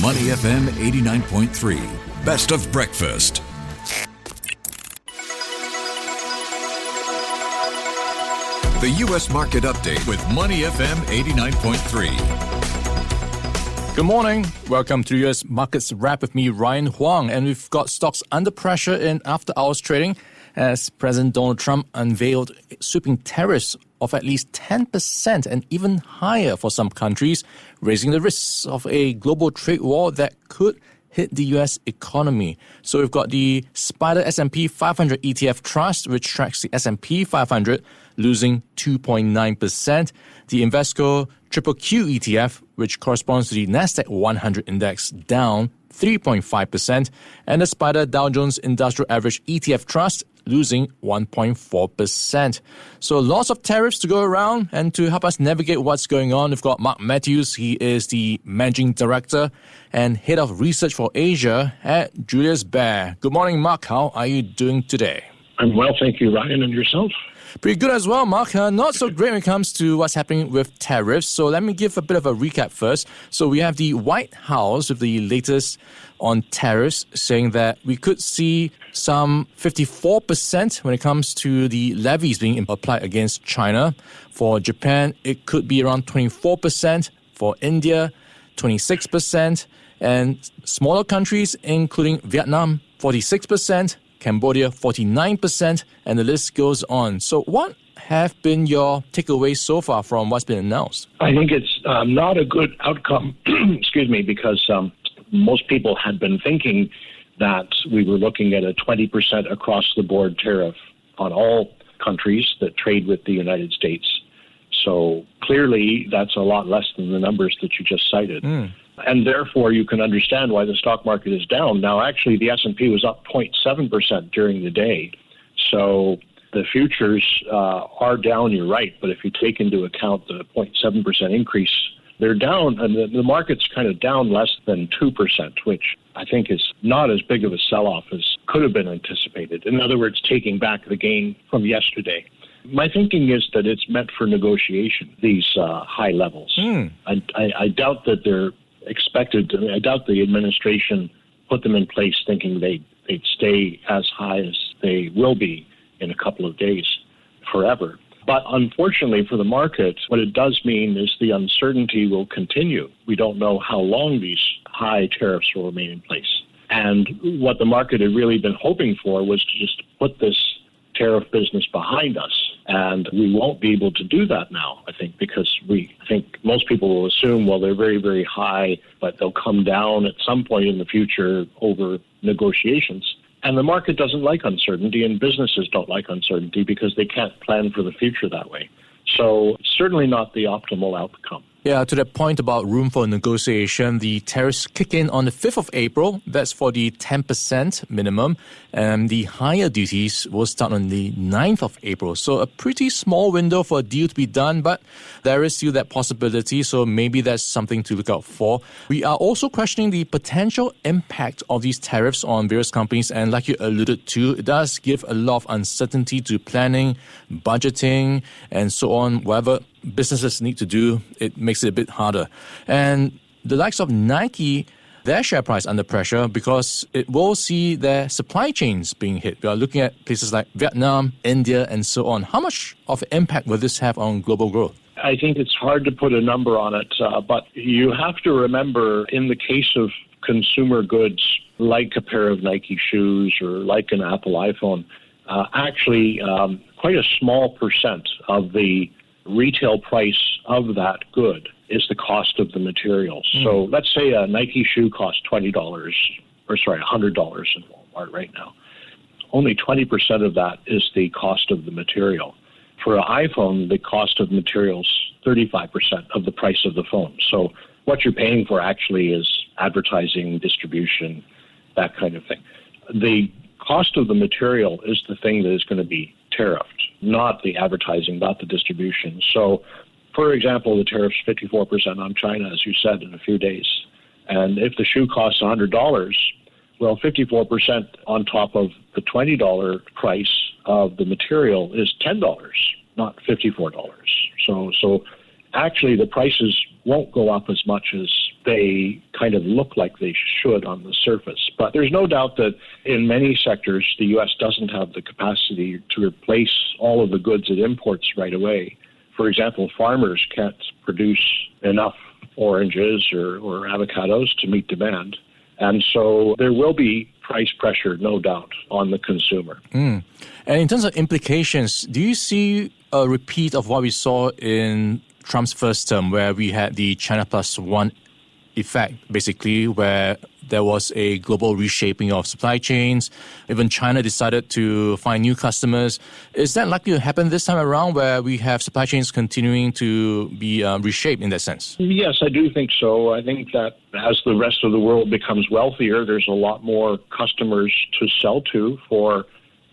Money FM 89.3. Best of breakfast. The U.S. Market Update with Money FM 89.3. Good morning. Welcome to U.S. Markets Wrap with me, Ryan Huang. And we've got stocks under pressure in after-hours trading as President Donald Trump unveiled sweeping tariffs of at least 10% and even higher for some countries, raising the risks of a global trade war that could hit the U.S. economy. So we've got the Spider S&P 500 ETF Trust, which tracks the S&P 500, losing 2.9%. The Invesco QQQ ETF, which corresponds to the Nasdaq 100 index, down 3.5%. And the Spider Dow Jones Industrial Average ETF Trust, losing 1.4%. So lots of tariffs to go around, and to help us navigate what's going on, we've got Mark Matthews. He is the Managing Director and Head of Research for Asia at Julius Baer. Good morning, Mark. How are you doing today? I'm well, thank you, Ryan, and yourself? Pretty good as well, Mark. Not so great when it comes to what's happening with tariffs. So let me give a bit of a recap first. So we have the White House with the latest on tariffs, saying that we could see some 54% when it comes to the levies being applied against China. For Japan, it could be around 24%. For India, 26%. And smaller countries, including Vietnam, 46%. Cambodia, 49%, and the list goes on. So what have been your takeaways so far from what's been announced? I think it's not a good outcome, because most people had been thinking that we were looking at a 20% across-the-board tariff on all countries that trade with the United States. So clearly, that's a lot less than the numbers that you just cited. And therefore, you can understand why the stock market is down. Now, actually, the S&P was up 0.7% during the day. So the futures are down, you're right. But if you take into account the 0.7% increase, they're down, and the market's kind of down less than 2%, which I think is not as big of a sell-off as could have been anticipated. In other words, taking back the gain from yesterday. My thinking is that it's meant for negotiation, these high levels. I doubt that they're expected. I doubt the administration put them in place thinking they'd stay as high as they will be in a couple of days forever. But unfortunately for the market, what it does mean is the uncertainty will continue. We don't know how long these high tariffs will remain in place. And what the market had really been hoping for was to just put this tariff business behind us. And we won't be able to do that now, I think, because I think most people will assume, well, they're very, very high, but they'll come down at some point in the future over negotiations. And the market doesn't like uncertainty, and businesses don't like uncertainty because they can't plan for the future that way. So certainly not the optimal outcome. Yeah, to that point about room for negotiation, the tariffs kick in on the 5th of April. That's for the 10% minimum. And the higher duties will start on the 9th of April. So a pretty small window for a deal to be done, but there is still that possibility. So maybe that's something to look out for. We are also questioning the potential impact of these tariffs on various companies. And like you alluded to, it does give a lot of uncertainty to planning, budgeting, and so on. Whatever businesses need to do, it makes it a bit harder. And the likes of Nike, their share price under pressure because it will see their supply chains being hit. We are looking at places like Vietnam, India, and so on. How much of an impact will this have on global growth? I think it's hard to put a number on it, but you have to remember in the case of consumer goods like a pair of Nike shoes or like an Apple iPhone, quite a small percent of the retail price of that good is the cost of the materials. So let's say a Nike shoe costs $100 in Walmart right now. Only 20% of that is the cost of the material. For an iPhone, the cost of materials 35% of the price of the phone. So what you're paying for actually is advertising, distribution, that kind of thing. The cost of the material is the thing that is going to be tariffed, not the advertising, not the distribution. So, for example, the tariff's 54% on China, as you said, in a few days. And if the shoe costs $100, well, 54% on top of the $20 price of the material is $10, not $54. So actually the prices won't go up as much as they kind of look like they should on the surface. But there's no doubt that in many sectors, the U.S. doesn't have the capacity to replace all of the goods it imports right away. For example, farmers can't produce enough oranges or avocados to meet demand. And so there will be price pressure, no doubt, on the consumer. And in terms of implications, do you see a repeat of what we saw in Trump's first term, where we had the China Plus One effect, basically, where there was a global reshaping of supply chains? Even China decided to find new customers. Is that likely to happen this time around, where we have supply chains continuing to be reshaped in that sense? Yes, I do think so. I think that as the rest of the world becomes wealthier, there's a lot more customers to sell to for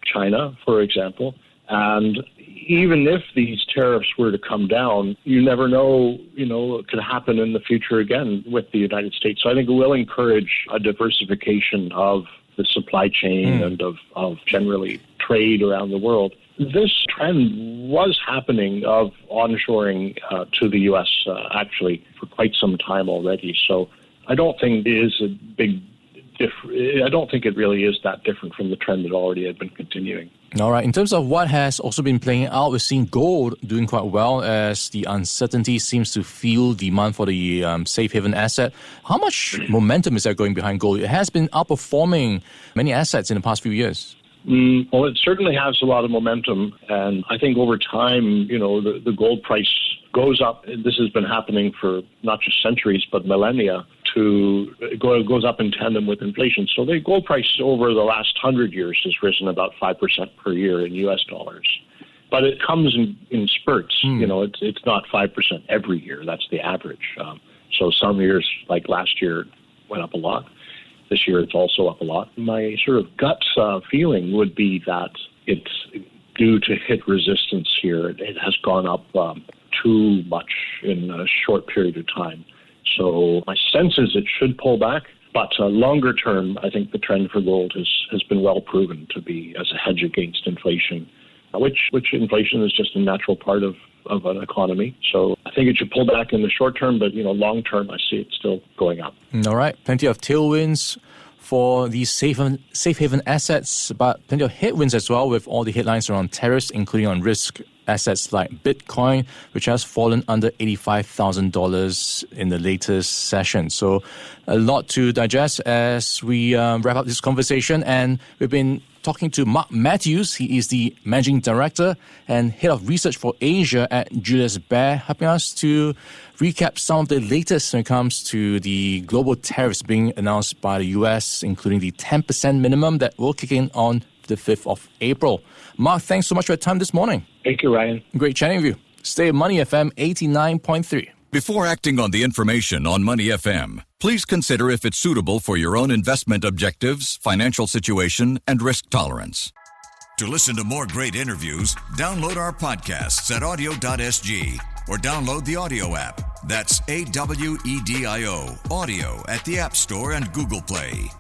China, for example. And even if these tariffs were to come down, you never know, it could happen in the future again with the United States. So I think it will encourage a diversification of the supply chain and of generally trade around the world. This trend was happening of onshoring to the U.S. Actually for quite some time already. So I don't think it is I don't think it really is that different from the trend that already had been continuing. All right. In terms of what has also been playing out, we're seeing gold doing quite well as the uncertainty seems to fuel demand for the safe haven asset. How much momentum is there going behind gold? It has been outperforming many assets in the past few years. Well, it certainly has a lot of momentum. And I think over time, the gold price goes up. This has been happening for not just centuries, but millennia. It goes up in tandem with inflation. So the gold price over the last 100 years has risen about 5% per year in U.S. dollars. But it comes in spurts. It's not 5% every year. That's the average. So some years, like last year, went up a lot. This year, it's also up a lot. My sort of gut feeling would be that it's due to hit resistance here. It has gone up too much in a short period of time. So my sense is it should pull back, but longer term, I think the trend for gold has been well proven to be as a hedge against inflation, which inflation is just a natural part of an economy. So I think it should pull back in the short term, but long term, I see it still going up. All right, plenty of tailwinds for these safe haven assets, but plenty of headwinds as well with all the headlines around tariffs, including on risk assets like Bitcoin, which has fallen under $85,000 in the latest session. So a lot to digest as we wrap up this conversation. And we've been talking to Mark Matthews. He is the Managing Director and Head of Research for Asia at Julius Baer, helping us to recap some of the latest when it comes to the global tariffs being announced by the U.S., including the 10% minimum that will kick in on the 5th of April. Mark, thanks so much for your time this morning. Thank you, Ryan. Great chatting with you. Stay at Money FM 89.3. Before acting on the information on Money FM, please consider if it's suitable for your own investment objectives, financial situation, and risk tolerance. To listen to more great interviews, download our podcasts at audio.sg or download the audio app. That's AWEDIO, audio at the App Store and Google Play.